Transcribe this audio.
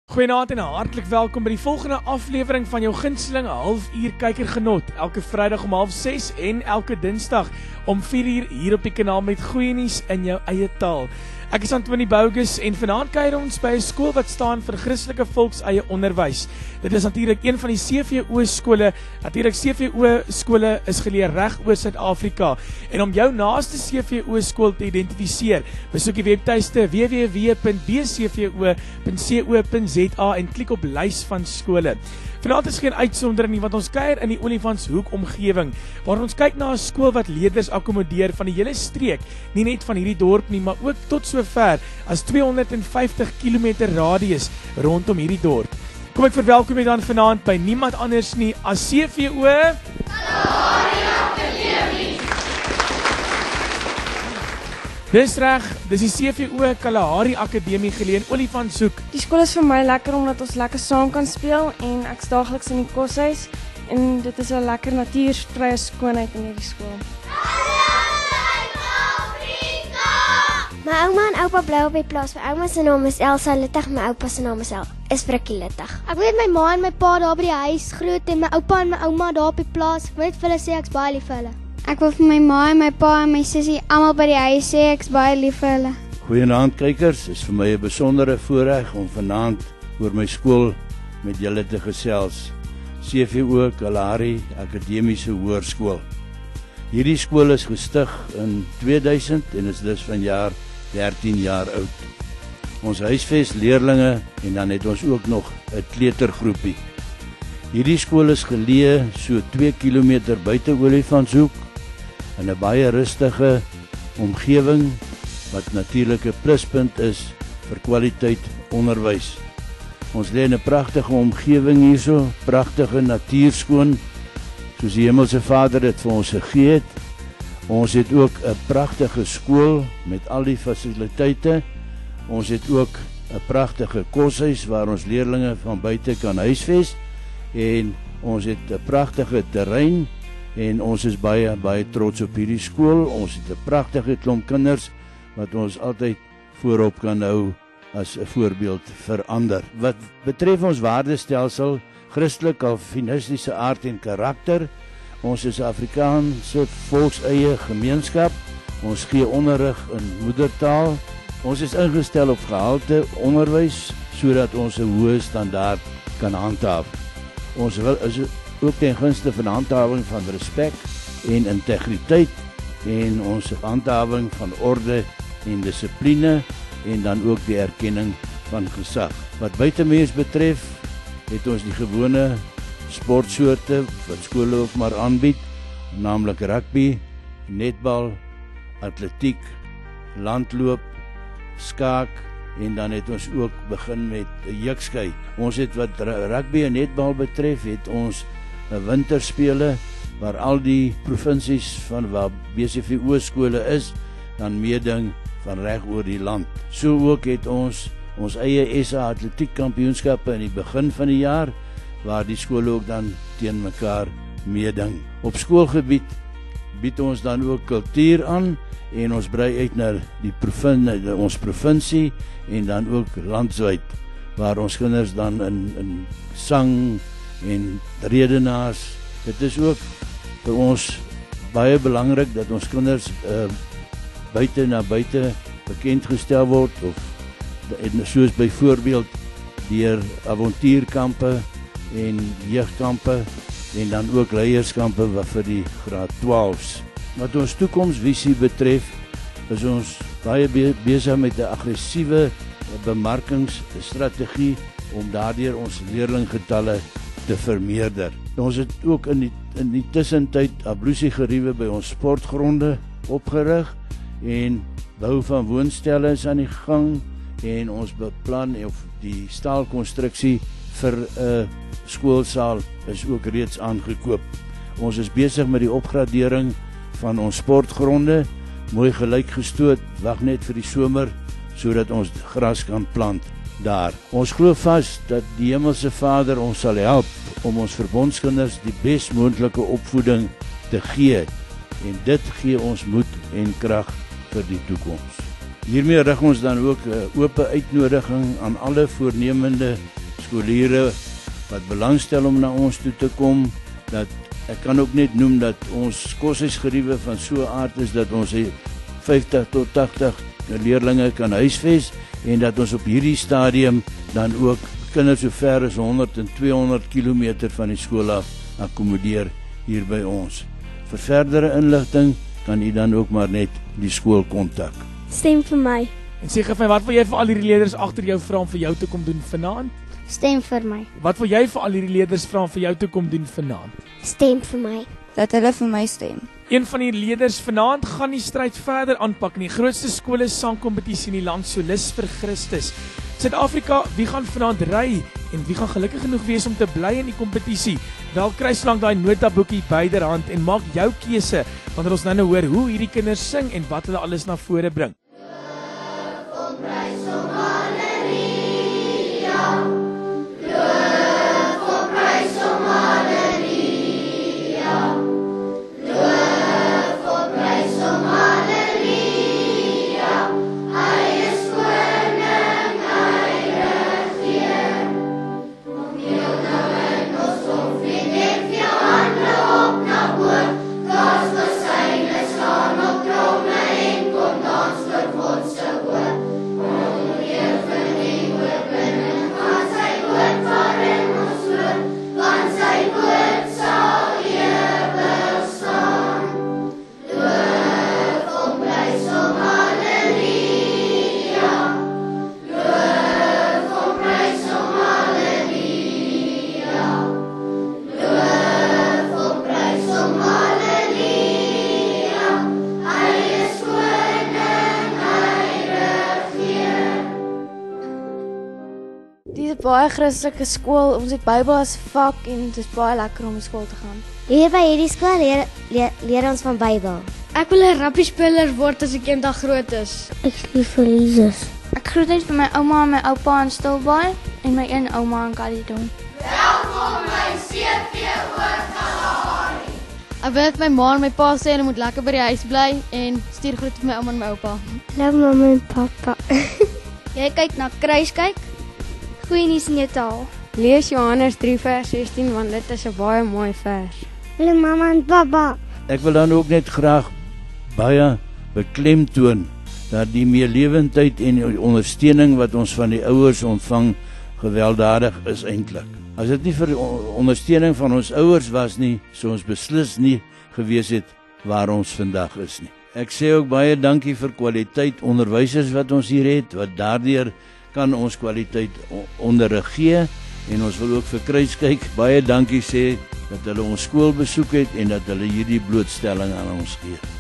Goeienaand en hartlik welkom by die volgende aflewering van jou gunsteling halfuur kykergenot. Elke Vrydag om 6:30 en elke Dinsdag om 4:00 hier op die kanaal met goeie nuus in jou eie taal. Ek is Antoni Bogus en vanaand kuier ons by 'n skool wat staan vir Christelike volkseie onderwys. Dit is natuurlik een van die CVO skole. Natuurlik CVO skole is geleë reg oor Suid-Afrika. En om jou naaste CVO skool te identifiseer, besoek die webtuiste www.bcvo.co.za en klik op lys van skole. Vanaand is geen uitsondering nie, want ons kuier in die Olifantshoek omgewing, waar ons kyk na 'n skool wat leerders akkommodeer van die hele streek, nie net van hierdie dorp nie, maar ook tot so ver as 250 km radius rondom hierdie dorp. Kom ek verwelkom jy dan vanaand by niemand anders nie as CVO Dis reg, dis die CVO Kalahari Akademie geleë in Olifantshoek. Die skool is vir my lekker omdat ons lekker saam kan speel en ek's daagliks in die koshuis en dit is 'n lekker natuurvrye skoonheid in hierdie skool. My ouma en oupa bly op die plaas. My ouma se naam is Elsa Littig, my oupa se naam is Frikkie Littig. Ek weet my ma en my pa daar by die huis groot en my oupa en my ouma daar op die plaas. Ek wil net vir hulle sê ek's baie lief vir hulle. Ek wil vir my ma en my pa en my sussie almal by die huis sê ek's baie lief vir hulle. Goeienaand kykers, dit is vir my 'n besondere voorreg om vanaand oor my skool met julle te gesels. CVO Kalahari Akademiese Hoërskool. Hierdie skool is gestig in 2000 en is dus vanjaar 13 jaar oud. Ons huisves leerlinge en dan het ons ook nog 'n kleutergroepie. Hierdie skool is geleë so 2 km buite Olifantshoek in 'n baie rustige omgewing wat natuurlik 'n pluspunt is vir kwaliteit onderwys. Ons lê in 'n pragtige omgewing hierso, pragtige natuurskoon, soos die Hemelse Vader dit vir ons gegee het. Ons het ook 'n pragtige skool met al die fasiliteite. Ons het ook 'n pragtige koshuis waar ons leerlinge van buite kan huisves en ons het 'n pragtige terrein en ons is baie trots op hierdie skool. Ons het 'n pragtige klomp kinders wat ons altyd voorop kan hou as 'n voorbeeld vir ander. Wat betref ons waardestelsel, Christelik Kalvinistiese aard en karakter, ons is Afrikaanse volkseie gemeenskap. Ons gee onderrig in moedertaal. Ons is ingestel op gehalte onderwys sodat ons 'n hoë standaard kan handhaaf. Ons is ook ten gunste van handhawing van respek en integriteit en ons handhawing van orde en dissipline en dan ook die erkenning van gesag. Wat buitemens betref, het ons die gewone sportsoorte wat skole ook maar aanbied, naamlik rugby, netbal, atletiek, landloop, skaak en dan het ons ook begin met jukskei. Ons het wat rugby en netbal betref, het ons 'n winterspele waar al die provinsies van waar BCVO skole is, dan meeding van reg oor die land. So ook het ons eie SA atletiek kampioenskappe in die begin van die jaar, waar die skole ook dan teen mekaar meeding. Op skoolgebied bied ons dan ook kultuur aan en ons brei uit na ons provinsie en dan ook landwyd, waar ons kinders dan in sang en redenaars. Dit is ook vir ons baie belangrik dat ons kinders buite bekend gestel word, of soos byvoorbeeld deur avontuurkampe en jeugkampe en dan ook leierskampe vir die graad 12s. Wat ons toekomsvisie betref, is ons baie besig met 'n aggressiewe bemarkingsstrategie om daardeur ons leerlinggetalle te vermeerder. Ons het ook in die tussentyd ablusiegeriewe by ons sportgronde opgerig en bou van woonstelle is aan die gang en ons beplan of die staalkonstruksie vir 'n skoolsaal is ook reeds aangekoop. Ons is besig met die opgradering van ons sportgronde, mooi gelyk gestoot, wag net vir die somer sodat ons gras kan plant daar. Ons glo vas dat die Hemelse Vader ons sal help om ons verbondskinders die bes moontlike opvoeding te gee en dit gee ons moed en krag vir die toekoms. Hiermee rig ons dan ook 'n oop uitnodiging aan alle voornemende skoliere wat belangstel om na ons toe te kom. Dat ek kan ook net noem dat ons koshuisgeriewe van so 'n aard is dat ons 50 tot 80 leerlinge kan huisves en dat ons op hierdie stadium dan ook kinders so ver as 100 en 200 km van die skool af akkommodeer hier by ons. Vir verdere inligting kan u dan ook maar net die skool kontak. Stem vir my. En sê vir my, wat wil jy vir al hierdie leerders agter jou vra om vir jou te kom doen vanaand? Stem vir my. Wat wil jy vir al hierdie leerders vra om vir jou te kom doen vanaand? Stem vir my. Dat hulle vir my stem. Een van die leerders vanaand gaan die stryd verder aanpak in die grootste skole sangkompetisie in die land, Solis vir Christus. Suid-Afrika, wie gaan vanaand ry en wie gaan gelukkig genoeg wees om te bly in die kompetisie? Wel, kry slank daai notaboekie byderhand en maak jou keuse wanneer ons nou hoor hoe hierdie kinders sing en wat hulle alles na vore bring. Baie Christelike skool, ons het Bybel as vak en dit is baie lekker om skool te gaan. Hier by hierdie skool leer ons van Bybel. Ek wil 'n rappiespeler word as ek eendag groot is. Ek is lief vir Jesus. Ek groet uit vir my ouma en my oupa in Stilbaai en my een ouma in Caledon. Ek wil net my ma en my pa sê hulle moet lekker by die huis bly en stuur groete vir my ouma en my oupa. Hallo mamma en pappa. Jy kyk na Kruiskyk. Goeie nuus in jou taal. Lees Johannes 3 vers 16 want dit is 'n baie mooi vers. Hallo mamma en pappa. Ek wil dan ook net graag baie beklemtoon dat die meelewendheid en die ondersteuning wat ons van die ouers ontvang gewelddadig is eintlik. As dit nie vir die ondersteuning van ons ouers was nie, sou ons beslis nie gewees het waar ons vandag is nie. Ek sê ook baie dankie vir kwaliteit onderwysers wat ons hier het, wat daardeur kan ons kwaliteit onderrig gee en ons wil ook vir Kruiskyk baie dankie sê dat hulle ons skool besoek het en dat hulle hierdie blootstelling aan ons gee.